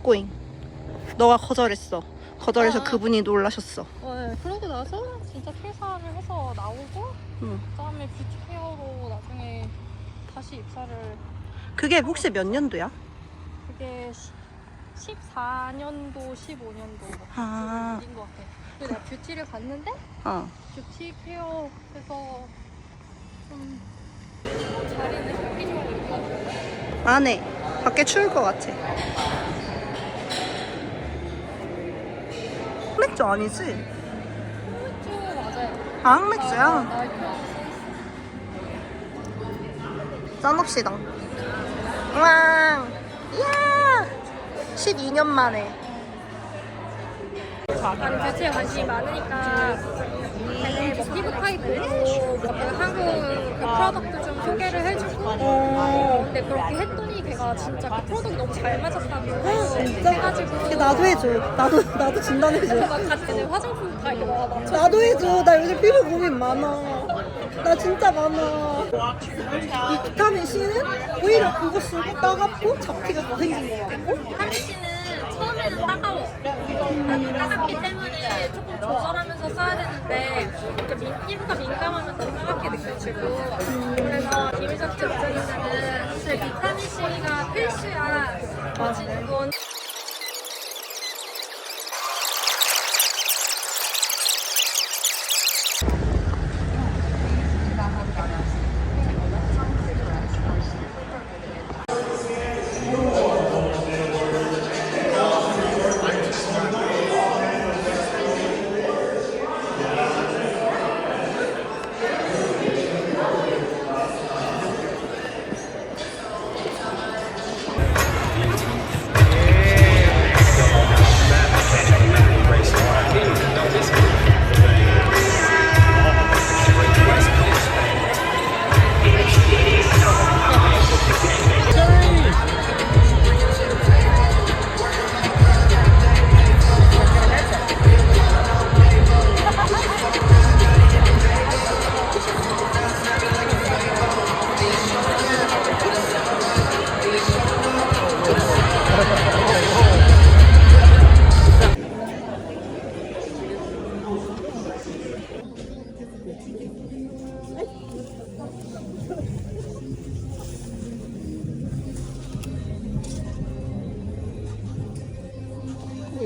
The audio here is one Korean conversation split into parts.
했고잉. 너가 거절했어. 거절해서 아. 그분이 놀라셨어. 네, 그러고 나서 진짜 퇴사를 해서 나오고 응. 그다음에 뷰티 케어로 나중에 다시 입사를. 그게 혹시 몇 년도야? 그게 14년도 15년도 아. 일인 것 같아. 그리고 내가 뷰티를 갔는데 어. 뷰티 케어에서 좀 자리는 혁기적으로 있거든. 안 해. 밖에 추울 것 같아. 맥주 아니지? 맥주 맞아요. 방맥주야. 나 짠합시다. 우왕. 이야. 12년 만에. 아니 뷰티에 관심이 많으니까 되게 뭐 피부 타입 보고 그 한국 그 프로덕트 좀 소개를 해주고 근데 그렇게 했더니 걔가 진짜 그 프로덕트 너무 잘 맞았다고 진짜? 해가지고 나도 해줘. 나도 진단해줘. 막 같이 이제 화장품 다 이렇게 막 맞춰. 나도 해줘. 나 요즘 피부 고민 많아. 나 진짜 많아. 이 비타민 C는 오히려 그거 쓰고 따갑고 잡티가 더 생긴 거 같고. 비타민 C는 처음에는 따가워. 따갑기 때문에 조금 조절하면서 써야 되는데 피부가 민감하면 더 따갑게 느껴지고 그래서 비밀적지 입장에서는 사실 비타민 C가 필수야. 건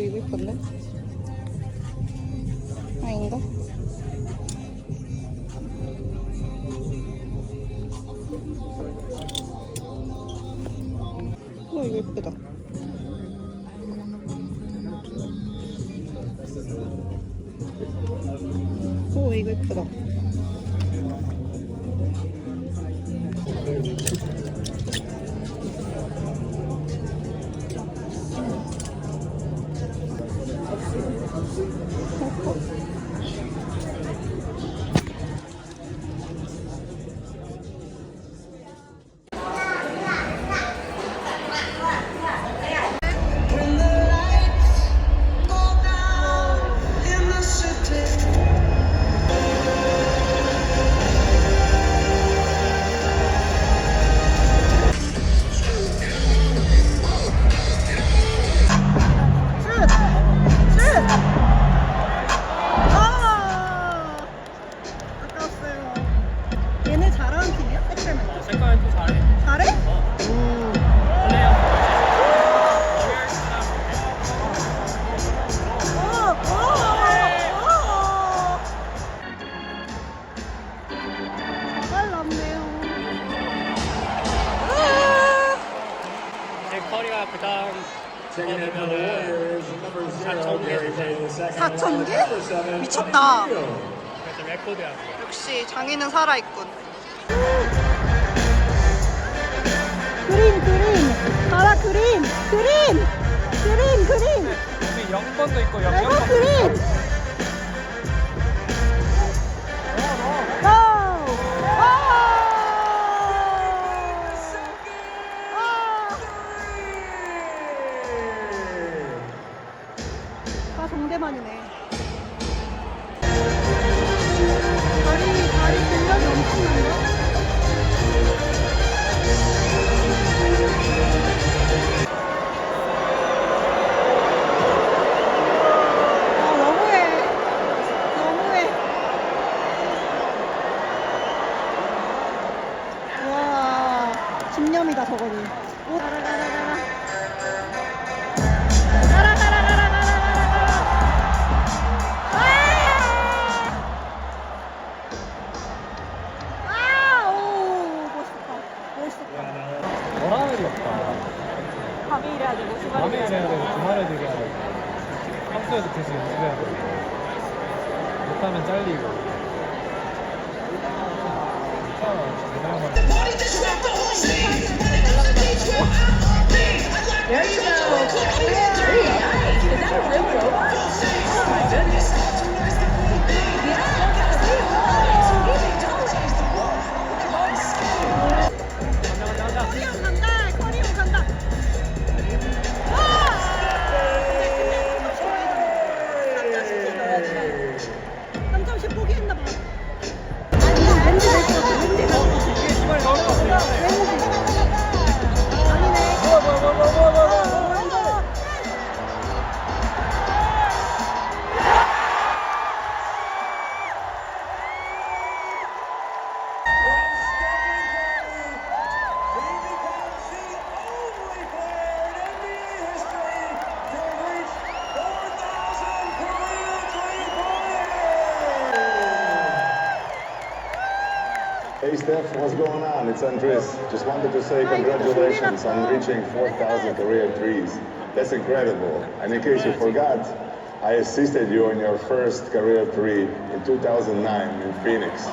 이거 예쁜데? 아닌가? 이거 예쁘다. 오, 이거 예쁘다. 얘네 잘하는 팀이야? 색깔만. 색깔도 잘해. 잘해? 제 커리가 그 다음 거면은 4,000개 4,000개? 미쳤다. 그래서 레코드야. 역시 장인은 살아있군. 그림 봐라 그림 여기 0번도 있고 내가 0번도 그림 아, 정대만이네. 다리 근력이 엄청난데? 밤에 일해야 되고 주말에 밤에 일해야 일해야 되고. 되고 주말에도 일해야 되고 평소에도 계속 연습해야 되고 못하면 잘리고 커리어 간다. 커리어 간다. 한 점씩 포기했나 봐. 아니야, 렌즈 냈어. 렌즈 냈어. 이게 시간이 나올 것 같아. 아니네. Hey Steph, what's going on? It's Andres. Just wanted to say congratulations on reaching 4,000 career threes. That's incredible. And in case you forgot, I assisted you on your first career three in 2009 in Phoenix.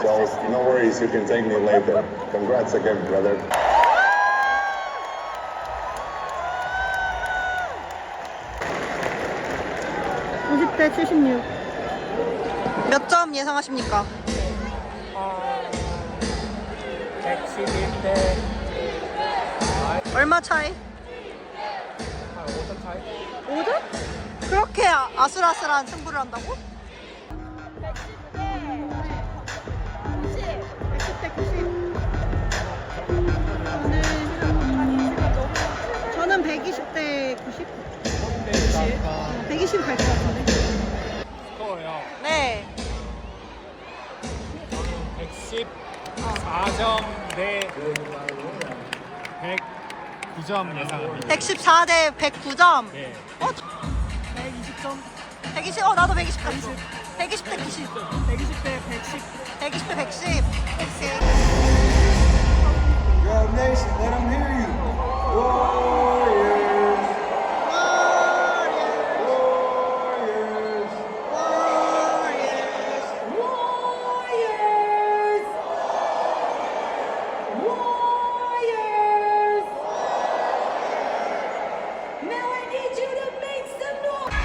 So no worries, you can thank me later. Congrats again, brother. 대 76. 몇 점 예상하십니까? 111대 얼마 차이? 한 5점 차이? 5점? 그렇게 아슬아슬한 승부를 한다고? 110대 90. 저는 120대 90? 120 갈 것 같은데. 스코어요. 네. 114점 대 109점 예상합니다. 114대 109점. 네. 120점. 120, 나도 120 갔어. 120대 90. 120대 110. 120대 110. 오케이. Grab Nation, let them hear you. Warriors, Warriors. Now I need you to make some noise.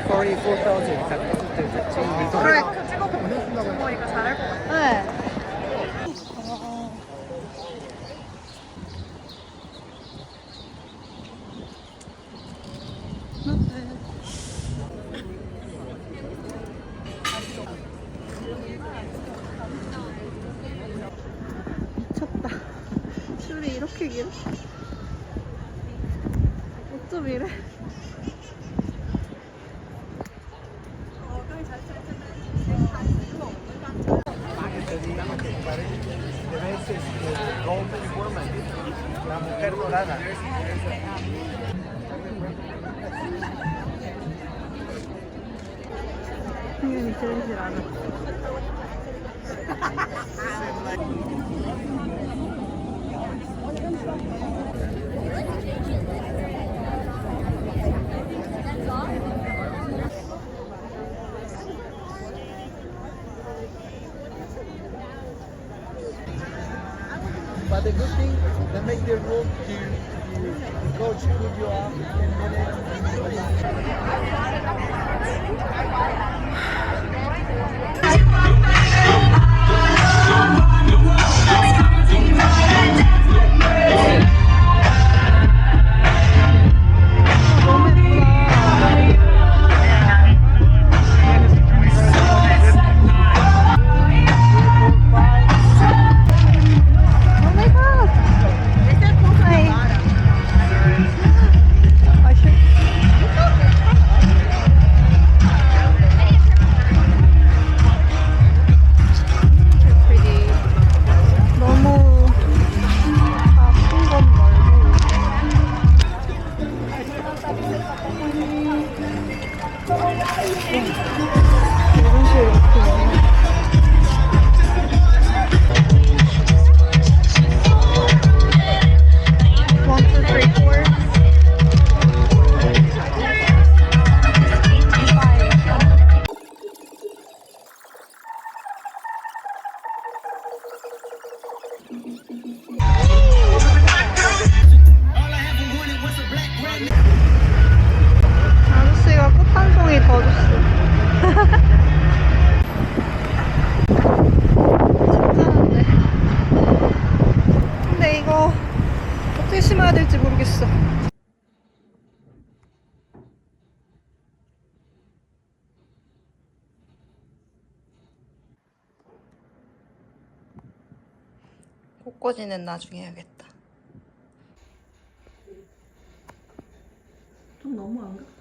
44,000 갔을 때 지금 그래. 보니까 잘할 것 같아. 네. 미쳤다. 줄이 이렇게 길어? 어쩜 이래? La mujer dorada. 당연히 들리질 않아. But the good thing, they make the room to the coach put you up in minutes. 아저씨가 꽃 한 송이 더 줬어. 괜찮은데. 근데 이거 어떻게 심어야 될지 모르겠어. 꽃꽂이는 나중에 해야겠다. 좀 너무 안 가?